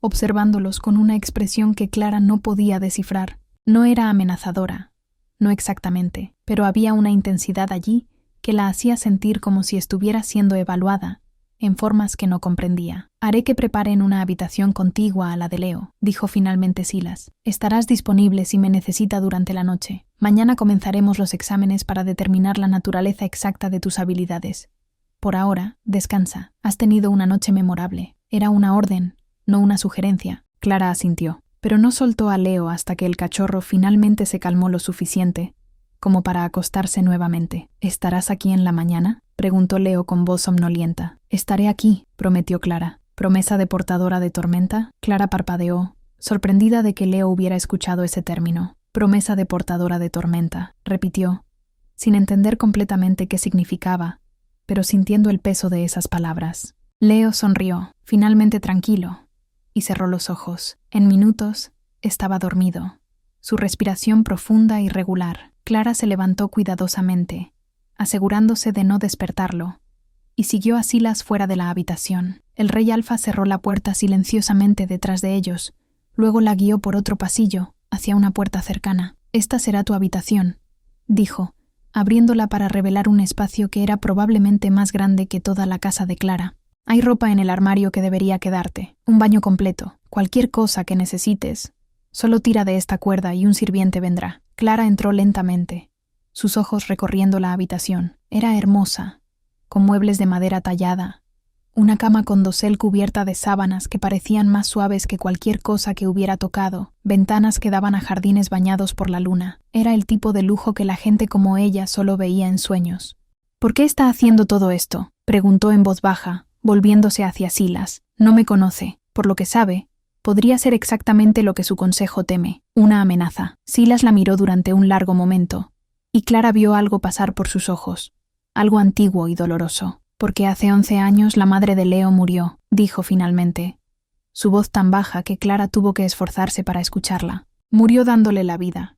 observándolos con una expresión que Clara no podía descifrar. No era amenazadora, no exactamente, pero había una intensidad allí que la hacía sentir como si estuviera siendo evaluada en formas que no comprendía. «Haré que preparen una habitación contigua a la de Leo», dijo finalmente Silas. «Estarás disponible si me necesita durante la noche. Mañana comenzaremos los exámenes para determinar la naturaleza exacta de tus habilidades. Por ahora, descansa. Has tenido una noche memorable. Era una orden, no una sugerencia». Clara asintió, pero no soltó a Leo hasta que el cachorro finalmente se calmó lo suficiente como para acostarse nuevamente. «¿Estarás aquí en la mañana?», preguntó Leo con voz somnolienta. «Estaré aquí», prometió Clara. «¿Promesa de portadora de tormenta?». Clara parpadeó, sorprendida de que Leo hubiera escuchado ese término. «Promesa de portadora de tormenta», repitió, sin entender completamente qué significaba, pero sintiendo el peso de esas palabras. Leo sonrió, finalmente tranquilo, y cerró los ojos. En minutos estaba dormido. su respiración profunda y regular. Clara se levantó cuidadosamente, asegurándose de no despertarlo, y siguió a Silas fuera de la habitación. El rey Alfa cerró la puerta silenciosamente detrás de ellos, luego la guió por otro pasillo, hacia una puerta cercana. «Esta será tu habitación», dijo, abriéndola para revelar un espacio que era probablemente más grande que toda la casa de Clara. «Hay ropa en el armario que debería quedarte, un baño completo, cualquier cosa que necesites. Solo tira de esta cuerda y un sirviente vendrá». Clara entró lentamente, sus ojos recorriendo la habitación. Era hermosa, con muebles de madera tallada, una cama con dosel cubierta de sábanas que parecían más suaves que cualquier cosa que hubiera tocado, ventanas que daban a jardines bañados por la luna. Era el tipo de lujo que la gente como ella solo veía en sueños. «¿Por qué está haciendo todo esto?», preguntó en voz baja, volviéndose hacia Silas. «No me conoce. Por lo que sabe, podría ser exactamente lo que su consejo teme, una amenaza». Silas la miró durante un largo momento, y Clara vio algo pasar por sus ojos, algo antiguo y doloroso. «Porque hace 11 años la madre de Leo murió», dijo finalmente, su voz tan baja que Clara tuvo que esforzarse para escucharla. «Murió dándole la vida,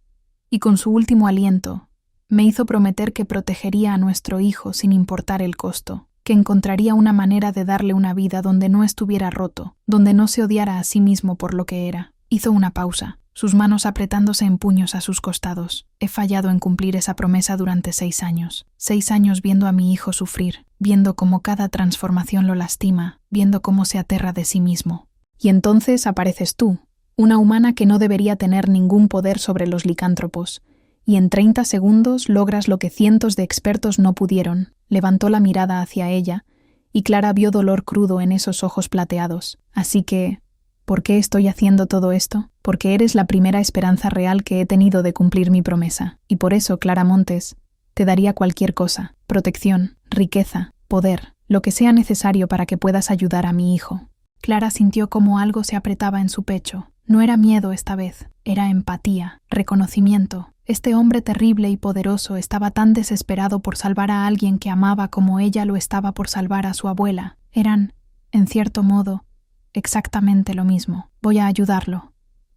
y con su último aliento me hizo prometer que protegería a nuestro hijo sin importar el costo, que encontraría una manera de darle una vida donde no estuviera roto, donde no se odiara a sí mismo por lo que era». Hizo una pausa, sus manos apretándose en puños a sus costados. «He fallado en cumplir esa promesa durante 6 años. 6 años viendo a mi hijo sufrir, viendo cómo cada transformación lo lastima, viendo cómo se aterra de sí mismo. Y entonces apareces tú, una humana que no debería tener ningún poder sobre los licántropos, y en 30 segundos logras lo que cientos de expertos no pudieron». Levantó la mirada hacia ella, y Clara vio dolor crudo en esos ojos plateados. «Así que, ¿por qué estoy haciendo todo esto? Porque eres la primera esperanza real que he tenido de cumplir mi promesa. Y por eso, Clara Montes, te daría cualquier cosa: protección, riqueza, poder, lo que sea necesario para que puedas ayudar a mi hijo». Clara sintió como algo se apretaba en su pecho. No era miedo esta vez, era empatía, reconocimiento. Este hombre terrible y poderoso estaba tan desesperado por salvar a alguien que amaba como ella lo estaba por salvar a su abuela. Eran, en cierto modo, exactamente lo mismo. «Voy a ayudarlo»,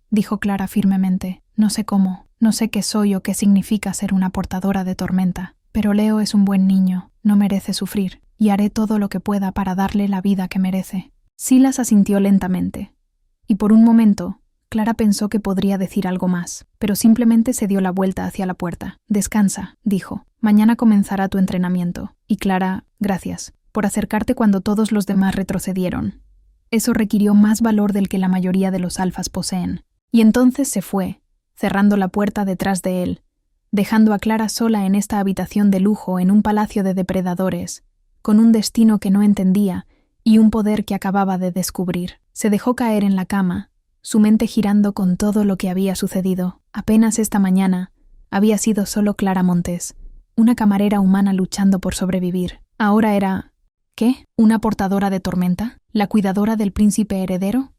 dijo Clara firmemente. «No sé cómo, no sé qué soy o qué significa ser una portadora de tormenta, pero Leo es un buen niño, no merece sufrir, y haré todo lo que pueda para darle la vida que merece». Silas asintió lentamente, y por un momento Clara pensó que podría decir algo más, pero simplemente se dio la vuelta hacia la puerta. «Descansa», dijo. «Mañana comenzará tu entrenamiento». Y Clara, «Gracias por acercarte cuando todos los demás retrocedieron. Eso requirió más valor del que la mayoría de los alfas poseen». Y entonces se fue, cerrando la puerta detrás de él, dejando a Clara sola en esta habitación de lujo en un palacio de depredadores, con un destino que no entendía y un poder que acababa de descubrir. Se dejó caer en la cama, su mente girando con todo lo que había sucedido. Apenas esta mañana había sido solo Clara Montes, una camarera humana luchando por sobrevivir. Ahora era... ¿qué? ¿Una portadora de tormenta? ¿La cuidadora del príncipe heredero?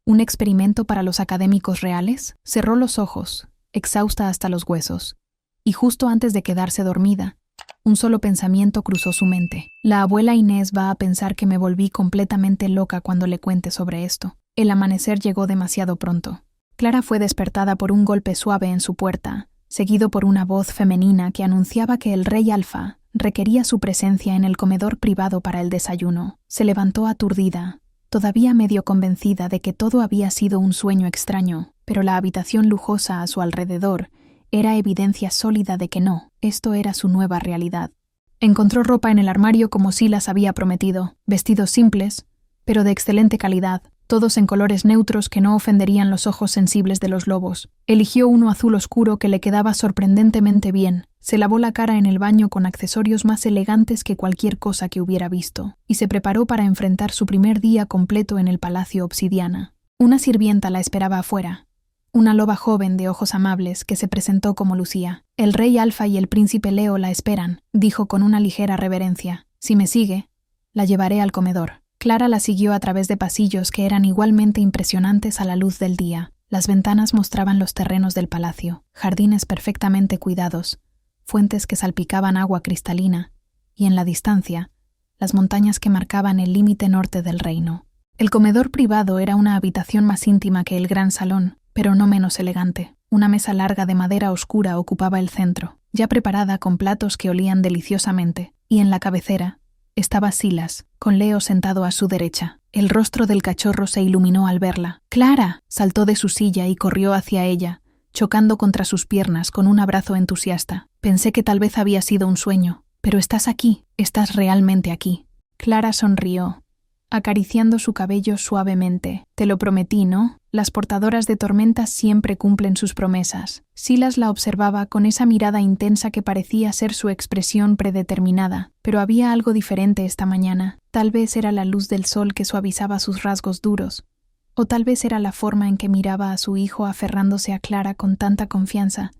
¿Un experimento para los académicos reales? Cerró los ojos, exhausta hasta los huesos, y justo antes de quedarse dormida, un solo pensamiento cruzó su mente. «La abuela Inés va a pensar que me volví completamente loca cuando le cuente sobre esto». El amanecer llegó demasiado pronto. Clara fue despertada por un golpe suave en su puerta, seguido por una voz femenina que anunciaba que el rey Alfa requería su presencia en el comedor privado para el desayuno. Se levantó aturdida, todavía medio convencida de que todo había sido un sueño extraño, pero la habitación lujosa a su alrededor era evidencia sólida de que no, esto era su nueva realidad. Encontró ropa en el armario como Silas había prometido, vestidos simples, pero de excelente calidad, todos en colores neutros que no ofenderían los ojos sensibles de los lobos. Eligió uno azul oscuro que le quedaba sorprendentemente bien, se lavó la cara en el baño con accesorios más elegantes que cualquier cosa que hubiera visto, y se preparó para enfrentar su primer día completo en el Palacio Obsidiana. Una sirvienta la esperaba afuera, una loba joven de ojos amables que se presentó como Lucía. «El rey Alfa y el príncipe Leo la esperan», dijo con una ligera reverencia. «Si me sigue, la llevaré al comedor». Clara la siguió a través de pasillos que eran igualmente impresionantes a la luz del día. Las ventanas mostraban los terrenos del palacio, jardines perfectamente cuidados, fuentes que salpicaban agua cristalina, y en la distancia, las montañas que marcaban el límite norte del reino. El comedor privado era una habitación más íntima que el gran salón, pero no menos elegante. Una mesa larga de madera oscura ocupaba el centro, ya preparada con platos que olían deliciosamente, y en la cabecera estaba Silas, con Leo sentado a su derecha. El rostro del cachorro se iluminó al verla. ¡Clara! Saltó de su silla y corrió hacia ella, chocando contra sus piernas con un abrazo entusiasta. Pensé que tal vez había sido un sueño, pero estás aquí, estás realmente aquí. Clara sonrió, acariciando su cabello suavemente. Te lo prometí, ¿no? Las portadoras de tormentas siempre cumplen sus promesas. Silas la observaba con esa mirada intensa que parecía ser su expresión predeterminada, pero había algo diferente esta mañana. Tal vez era la luz del sol que suavizaba sus rasgos duros, o tal vez era la forma en que miraba a su hijo aferrándose a Clara con tanta confianza,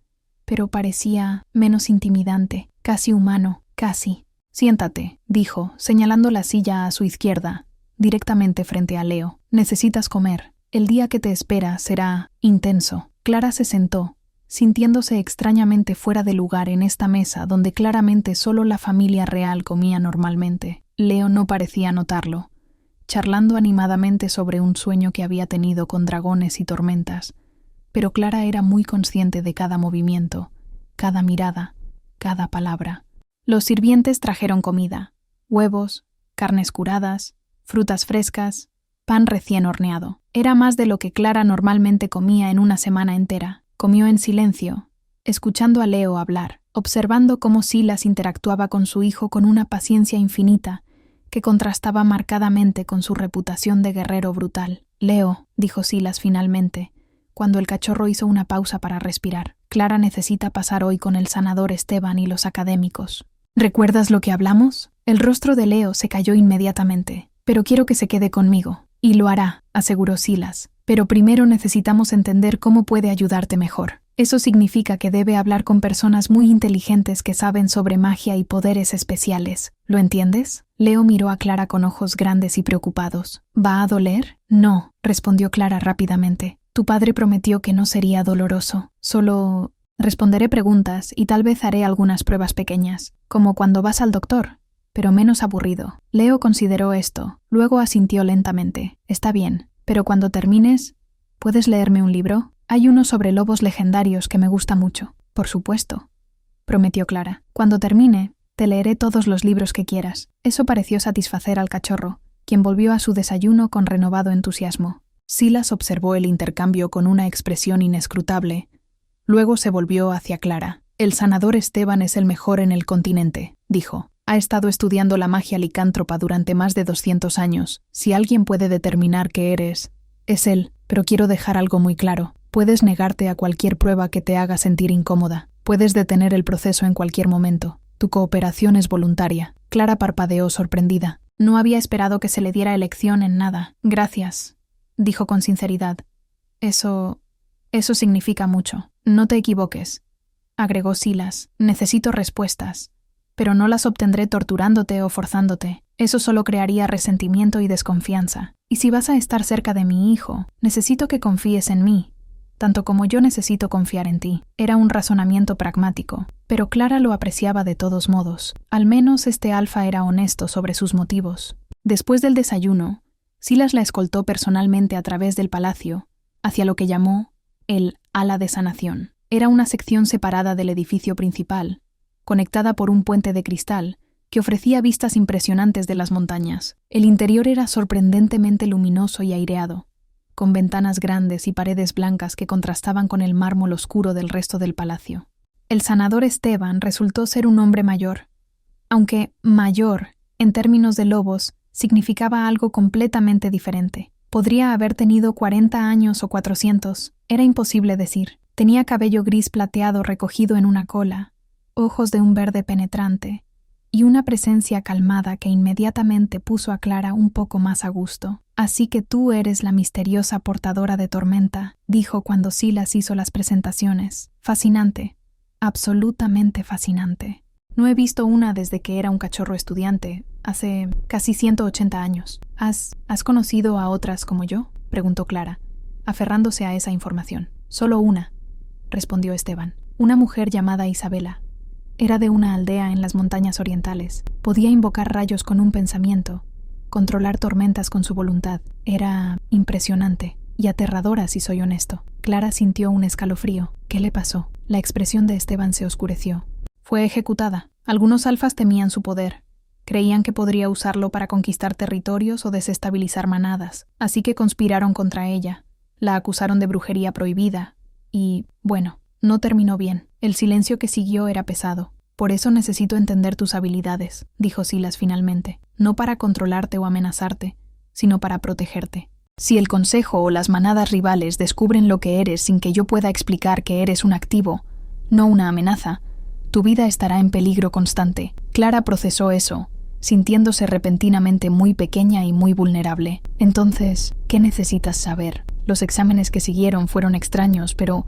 pero parecía menos intimidante, casi humano, casi. Siéntate, dijo, señalando la silla a su izquierda, directamente frente a Leo. Necesitas comer. El día que te espera será intenso. Clara se sentó, sintiéndose extrañamente fuera de lugar en esta mesa donde claramente solo la familia real comía normalmente. Leo no parecía notarlo, charlando animadamente sobre un sueño que había tenido con dragones y tormentas, pero Clara era muy consciente de cada movimiento, cada mirada, cada palabra. Los sirvientes trajeron comida, huevos, carnes curadas, frutas frescas, pan recién horneado. Era más de lo que Clara normalmente comía en una semana entera. Comió en silencio, escuchando a Leo hablar, observando cómo Silas interactuaba con su hijo con una paciencia infinita que contrastaba marcadamente con su reputación de guerrero brutal. Leo, dijo Silas finalmente, cuando el cachorro hizo una pausa para respirar. Clara necesita pasar hoy con el sanador Esteban y los académicos. ¿Recuerdas lo que hablamos? El rostro de Leo se cayó inmediatamente. Pero quiero que se quede conmigo. Y lo hará, aseguró Silas. Pero primero necesitamos entender cómo puede ayudarte mejor. Eso significa que debe hablar con personas muy inteligentes que saben sobre magia y poderes especiales. ¿Lo entiendes? Leo miró a Clara con ojos grandes y preocupados. ¿Va a doler? No, respondió Clara rápidamente. Tu padre prometió que no sería doloroso. Solo responderé preguntas y tal vez haré algunas pruebas pequeñas, como cuando vas al doctor, pero menos aburrido. Leo consideró esto, luego asintió lentamente. Está bien, pero cuando termines, ¿puedes leerme un libro? Hay uno sobre lobos legendarios que me gusta mucho. Por supuesto, prometió Clara. Cuando termine, te leeré todos los libros que quieras. Eso pareció satisfacer al cachorro, quien volvió a su desayuno con renovado entusiasmo. Silas observó el intercambio con una expresión inescrutable. Luego se volvió hacia Clara. El sanador Esteban es el mejor en el continente, dijo. Ha estado estudiando la magia licántropa durante más de 200 años. Si alguien puede determinar que eres, es él. Pero quiero dejar algo muy claro. Puedes negarte a cualquier prueba que te haga sentir incómoda. Puedes detener el proceso en cualquier momento. Tu cooperación es voluntaria. Clara parpadeó sorprendida. No había esperado que se le diera elección en nada. Gracias, dijo con sinceridad. Eso significa mucho. No te equivoques, agregó Silas. Necesito respuestas, pero no las obtendré torturándote o forzándote. Eso solo crearía resentimiento y desconfianza. Y si vas a estar cerca de mi hijo, necesito que confíes en mí, tanto como yo necesito confiar en ti. Era un razonamiento pragmático, pero Clara lo apreciaba de todos modos. Al menos este alfa era honesto sobre sus motivos. Después del desayuno, Silas la escoltó personalmente a través del palacio, hacia lo que llamó el ala de sanación. Era una sección separada del edificio principal, conectada por un puente de cristal que ofrecía vistas impresionantes de las montañas. El interior era sorprendentemente luminoso y aireado, con ventanas grandes y paredes blancas que contrastaban con el mármol oscuro del resto del palacio. El sanador Esteban resultó ser un hombre mayor, aunque mayor, en términos de lobos, significaba algo completamente diferente. Podría haber tenido 40 años o 400, era imposible decir. Tenía cabello gris plateado recogido en una cola, ojos de un verde penetrante, y una presencia calmada que inmediatamente puso a Clara un poco más a gusto. Así que tú eres la misteriosa portadora de tormenta, dijo cuando Silas hizo las presentaciones. Fascinante, absolutamente fascinante. No he visto una desde que era un cachorro estudiante, hace casi 180 años. ¿Has conocido a otras como yo?, preguntó Clara, aferrándose a esa información. Solo una, respondió Esteban. Una mujer llamada Isabela. Era de una aldea en las montañas orientales. Podía invocar rayos con un pensamiento, controlar tormentas con su voluntad. Era impresionante y aterradora, si soy honesto. Clara sintió un escalofrío. ¿Qué le pasó? La expresión de Esteban se oscureció. Fue ejecutada. Algunos alfas temían su poder. Creían que podría usarlo para conquistar territorios o desestabilizar manadas, así que conspiraron contra ella. La acusaron de brujería prohibida. Y, bueno, no terminó bien. El silencio que siguió era pesado. Por eso necesito entender tus habilidades, dijo Silas finalmente. No para controlarte o amenazarte, sino para protegerte. Si el consejo o las manadas rivales descubren lo que eres sin que yo pueda explicar que eres un activo, no una amenaza, tu vida estará en peligro constante. Clara procesó eso, sintiéndose repentinamente muy pequeña y muy vulnerable. Entonces, ¿qué necesitas saber? Los exámenes que siguieron fueron extraños, pero,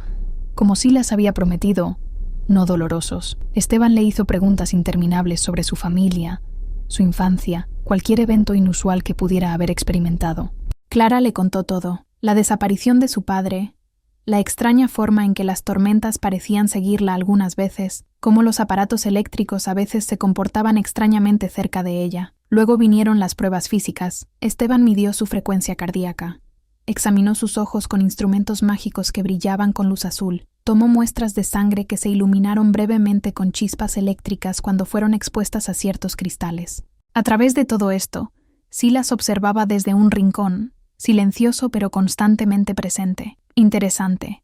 como Silas había prometido, no dolorosos. Esteban le hizo preguntas interminables sobre su familia, su infancia, cualquier evento inusual que pudiera haber experimentado. Clara le contó todo: la desaparición de su padre, la extraña forma en que las tormentas parecían seguirla algunas veces, cómo los aparatos eléctricos a veces se comportaban extrañamente cerca de ella. Luego vinieron las pruebas físicas. Esteban midió su frecuencia cardíaca. Examinó sus ojos con instrumentos mágicos que brillaban con luz azul. Tomó muestras de sangre que se iluminaron brevemente con chispas eléctricas cuando fueron expuestas a ciertos cristales. A través de todo esto, Silas observaba desde un rincón, silencioso pero constantemente presente. Interesante,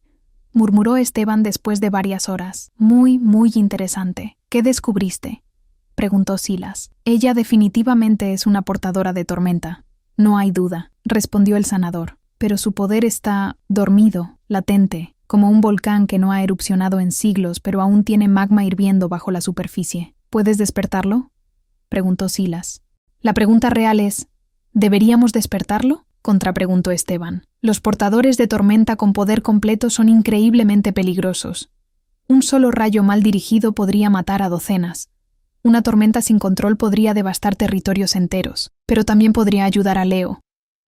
murmuró Esteban después de varias horas. Muy, muy interesante. ¿Qué descubriste?, preguntó Silas. Ella definitivamente es una portadora de tormenta. No hay duda, respondió el sanador. Pero su poder está dormido, latente, como un volcán que no ha erupcionado en siglos, pero aún tiene magma hirviendo bajo la superficie. ¿Puedes despertarlo?, preguntó Silas. La pregunta real es, ¿deberíamos despertarlo?, contrapreguntó Esteban. Los portadores de tormenta con poder completo son increíblemente peligrosos. Un solo rayo mal dirigido podría matar a docenas. Una tormenta sin control podría devastar territorios enteros, pero también podría ayudar a Leo,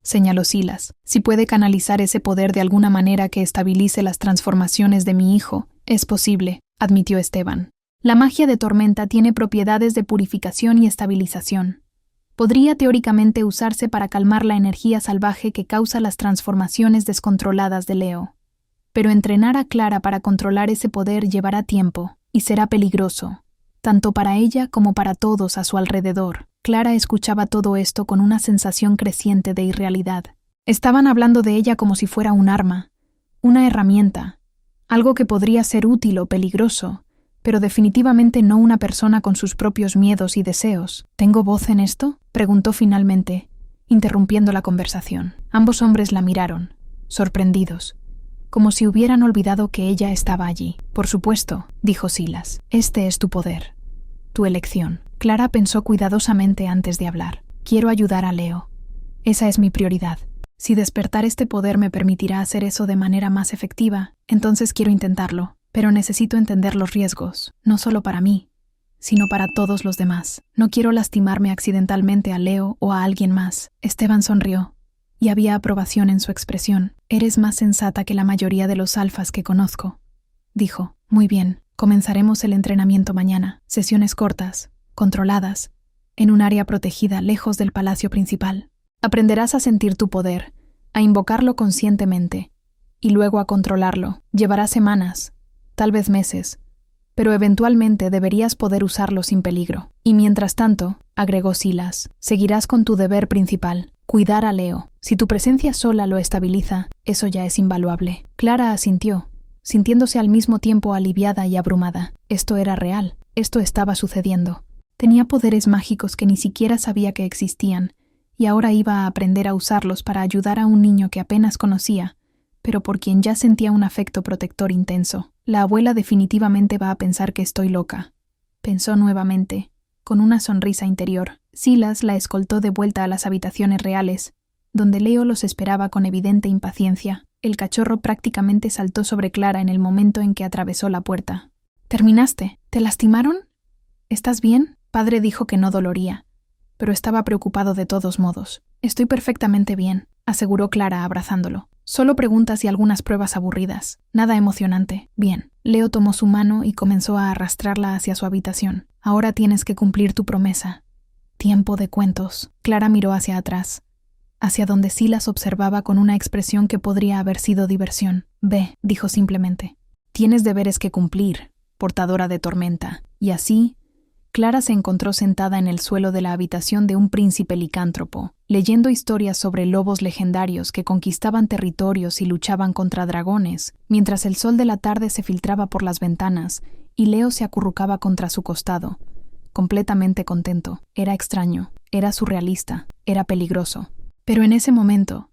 señaló Silas. Si puede canalizar ese poder de alguna manera que estabilice las transformaciones de mi hijo, es posible, admitió Esteban. La magia de tormenta tiene propiedades de purificación y estabilización. Podría teóricamente usarse para calmar la energía salvaje que causa las transformaciones descontroladas de Leo. Pero entrenar a Clara para controlar ese poder llevará tiempo y será peligroso, tanto para ella como para todos a su alrededor. Clara escuchaba todo esto con una sensación creciente de irrealidad. Estaban hablando de ella como si fuera un arma, una herramienta, algo que podría ser útil o peligroso, pero definitivamente no una persona con sus propios miedos y deseos. ¿Tengo voz en esto?, preguntó finalmente, interrumpiendo la conversación. Ambos hombres la miraron, sorprendidos, como si hubieran olvidado que ella estaba allí. Por supuesto, dijo Silas, este es tu poder, tu elección. Clara pensó cuidadosamente antes de hablar. Quiero ayudar a Leo. Esa es mi prioridad. Si despertar este poder me permitirá hacer eso de manera más efectiva, entonces quiero intentarlo. Pero necesito entender los riesgos, no solo para mí, sino para todos los demás. No quiero lastimarme accidentalmente a Leo o a alguien más. Esteban sonrió, y había aprobación en su expresión. Eres más sensata que la mayoría de los alfas que conozco, dijo. Muy bien, comenzaremos el entrenamiento mañana. Sesiones cortas, controladas, en un área protegida lejos del palacio principal. Aprenderás a sentir tu poder, a invocarlo conscientemente, y luego a controlarlo. Llevará semanas, tal vez meses, pero eventualmente deberías poder usarlo sin peligro. Y mientras tanto, agregó Silas, seguirás con tu deber principal, cuidar a Leo. Si tu presencia sola lo estabiliza, eso ya es invaluable. Clara asintió, sintiéndose al mismo tiempo aliviada y abrumada. Esto era real, esto estaba sucediendo. Tenía poderes mágicos que ni siquiera sabía que existían, y ahora iba a aprender a usarlos para ayudar a un niño que apenas conocía, pero por quien ya sentía un afecto protector intenso. La abuela definitivamente va a pensar que estoy loca, pensó nuevamente, con una sonrisa interior. Silas la escoltó de vuelta a las habitaciones reales, donde Leo los esperaba con evidente impaciencia. El cachorro prácticamente saltó sobre Clara en el momento en que atravesó la puerta. ¿Terminaste? ¿Te lastimaron? ¿Estás bien? Padre dijo que no doloría, pero estaba preocupado de todos modos. Estoy perfectamente bien, aseguró Clara abrazándolo. Solo preguntas y algunas pruebas aburridas. Nada emocionante. Bien. Leo tomó su mano y comenzó a arrastrarla hacia su habitación. Ahora tienes que cumplir tu promesa. Tiempo de cuentos. Clara miró hacia atrás, hacia donde Silas observaba con una expresión que podría haber sido diversión. Ve, dijo simplemente. Tienes deberes que cumplir, portadora de tormenta. Y así, Clara se encontró sentada en el suelo de la habitación de un príncipe licántropo, leyendo historias sobre lobos legendarios que conquistaban territorios y luchaban contra dragones, mientras el sol de la tarde se filtraba por las ventanas y Leo se acurrucaba contra su costado, completamente contento. Era extraño, era surrealista, era peligroso. Pero en ese momento,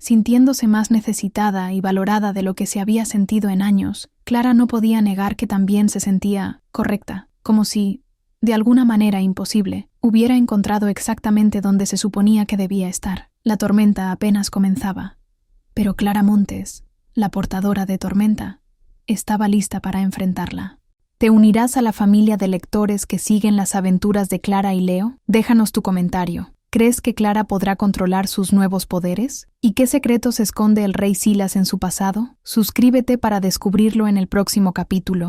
sintiéndose más necesitada y valorada de lo que se había sentido en años, Clara no podía negar que también se sentía correcta, como si, de alguna manera imposible, hubiera encontrado exactamente donde se suponía que debía estar. La tormenta apenas comenzaba, pero Clara Montes, la portadora de tormenta, estaba lista para enfrentarla. ¿Te unirás a la familia de lectores que siguen las aventuras de Clara y Leo? Déjanos tu comentario. ¿Crees que Clara podrá controlar sus nuevos poderes? ¿Y qué secretos esconde el rey Silas en su pasado? Suscríbete para descubrirlo en el próximo capítulo.